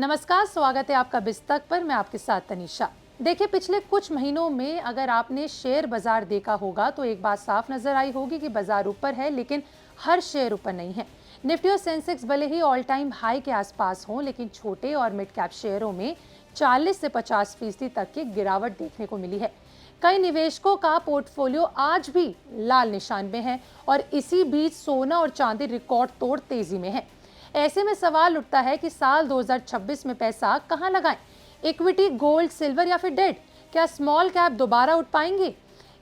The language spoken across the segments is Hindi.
नमस्कार, स्वागत है आपका बिस्तक पर। मैं आपके साथ तनीषा। देखिए, पिछले कुछ महीनों में अगर आपने शेयर बाजार देखा होगा तो एक बात साफ नजर आई होगी कि बाजार ऊपर है, लेकिन हर शेयर ऊपर नहीं है। निफ्टी और सेंसेक्स भले ही ऑल टाइम हाई के आसपास हों, लेकिन छोटे और मिड कैप शेयरों में 40 से 50% तक की गिरावट देखने को मिली है। कई निवेशकों का पोर्टफोलियो आज भी लाल निशान में है और इसी बीच सोना और चांदी रिकॉर्ड तोड़ तेजी में है। ऐसे में सवाल उठता है कि साल 2026 में पैसा कहां लगाएं? इक्विटी, गोल्ड, सिल्वर या फिर डेट? क्या स्मॉल कैप दोबारा उठ पाएंगे?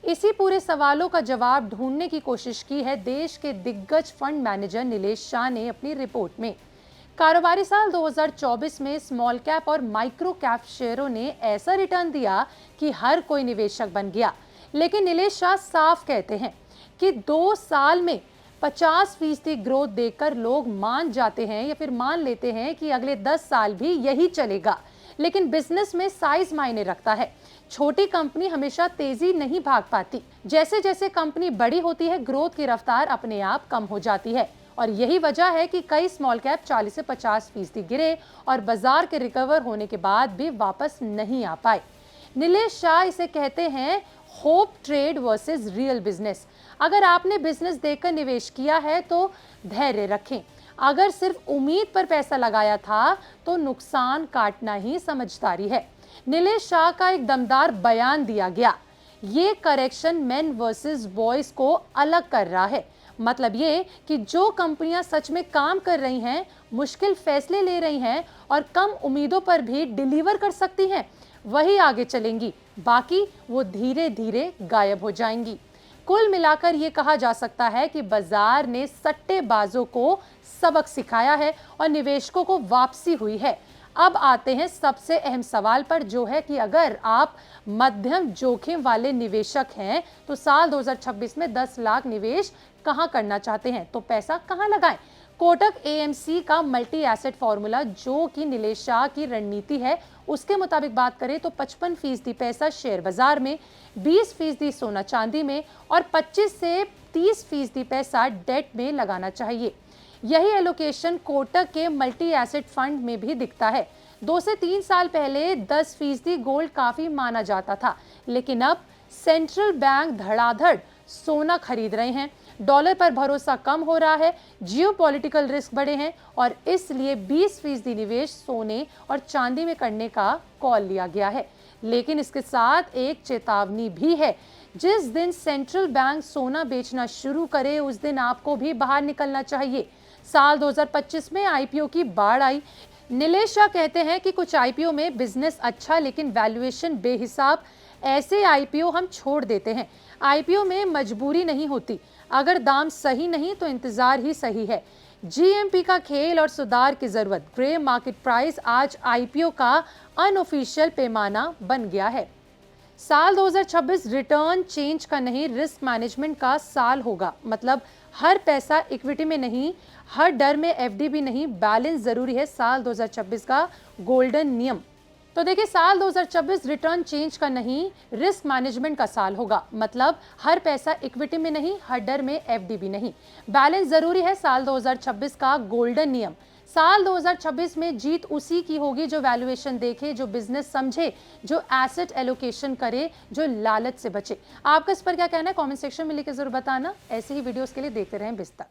इसी पूरे सवालों का जवाब ढूंढने की कोशिश की है देश के दिग्गज फंड मैनेजर नीलेश शाह ने अपनी रिपोर्ट में। कारोबारी साल 2024 में स्मॉल कैप और माइक्रो कैप शेयरों ने ऐसा रिटर्न दिया कि हर कोई निवेशक बन गया। लेकिन नीलेश शाह साफ कहते हैं कि 2 साल में 50% ग्रोथ देखकर लोग मान जाते हैं या फिर मान लेते हैं कि अगले 10 साल भी यही चलेगा। लेकिन बिजनेस में साइज मायने रखता है। छोटी कंपनी हमेशा तेजी नहीं भाग पाती। जैसे जैसे कंपनी बड़ी होती है, ग्रोथ की रफ्तार अपने आप कम हो जाती है और यही वजह है कि कई स्मॉल कैप 40 से 50% गिरे और बाजार के रिकवर होने के बाद भी वापस नहीं आ पाए। नीलेश शाह इसे कहते हैं hope trade versus real business. अगर आपने बिजनेस देखकर निवेश किया है तो धैर्य रखें। अगर सिर्फ उम्मीद पर पैसा लगाया था तो नुकसान काटना ही समझदारी है। नीलेश शाह का एक दमदार बयान दिया गया। ये करेक्शन मेन वर्सेस बॉयज को अलग कर रहा है। मतलब ये कि जो कंपनियां सच में काम कर रही हैं, मुश्किल फैसले ले रही हैं और कम उम्मीदों पर भी डिलीवर कर सकती हैं, वही आगे चलेंगी। बाकी वो धीरे धीरे गायब हो जाएंगी। कुल मिलाकर ये कहा जा सकता है कि बाजार ने सट्टेबाजों को सबक सिखाया है और निवेशकों को वापसी हुई है। अब आते हैं सबसे अहम सवाल पर, जो है कि अगर आप मध्यम जोखिम वाले निवेशक हैं तो साल 2026 में 10 लाख निवेश कहां करना चाहते हैं, तो पैसा कहां लगाएं? कोटक एएमसी का मल्टी एसेट फॉर्मूला, जो कि नीलेश शाह की रणनीति है, उसके मुताबिक बात करें तो 55% पैसा शेयर बाजार में, 20% सोना चांदी में और 25 से 30% पैसा डेट में लगाना चाहिए। यही एलोकेशन कोटक के मल्टी एसेट फंड में भी दिखता है। 2 से 3 साल पहले 10% गोल्ड काफी माना जाता था, लेकिन अब सेंट्रल बैंक धड़ाधड़ सोना खरीद रहे हैं। डॉलर पर भरोसा कम हो रहा है, जियोपॉलिटिकल रिस्क बढ़े हैं और इसलिए 20% निवेश सोने और चांदी में करने का कॉल लिया गया है। लेकिन इसके साथ एक चेतावनी भी है। जिस दिन सेंट्रल बैंक सोना बेचना शुरू करे, उस दिन आपको भी बाहर निकलना चाहिए। साल 2025 में आईपीओ की बाढ़ आई। नीलेश शाह कहते हैं कि कुछ आईपीओ में बिजनेस अच्छा, लेकिन वैल्यूएशन बेहिसाब। ऐसे आईपीओ हम छोड़ देते हैं। आईपीओ में मजबूरी नहीं होती, अगर दाम सही नहीं तो इंतजार ही सही है। जीएमपी का खेल और सुधार की जरूरत। ग्रे मार्केट प्राइस आज आईपीओ का अनऑफिशियल पैमाना बन गया है। साल 2026 रिटर्न चेंज का नहीं, रिस्क मैनेजमेंट का साल होगा। मतलब हर पैसा इक्विटी में नहीं, हर डर में एफडी भी नहीं, बैलेंस जरूरी है। साल 2026 का गोल्डन नियम। तो देखिए, साल 2026 रिटर्न चेंज का नहीं, रिस्क मैनेजमेंट का साल होगा। मतलब हर पैसा इक्विटी में नहीं, हर डर में एफडी भी नहीं, बैलेंस जरूरी है। साल 2026 का गोल्डन नियम। साल 2026 में जीत उसी की होगी जो वैल्यूएशन देखे, जो बिजनेस समझे, जो एसेट एलोकेशन करे, जो लालच से बचे। आपका इस पर क्या कहना है? कमेंट सेक्शन में लिखकर जरूर बताना। ऐसे ही वीडियोस के लिए देखते रहें बिस्तक।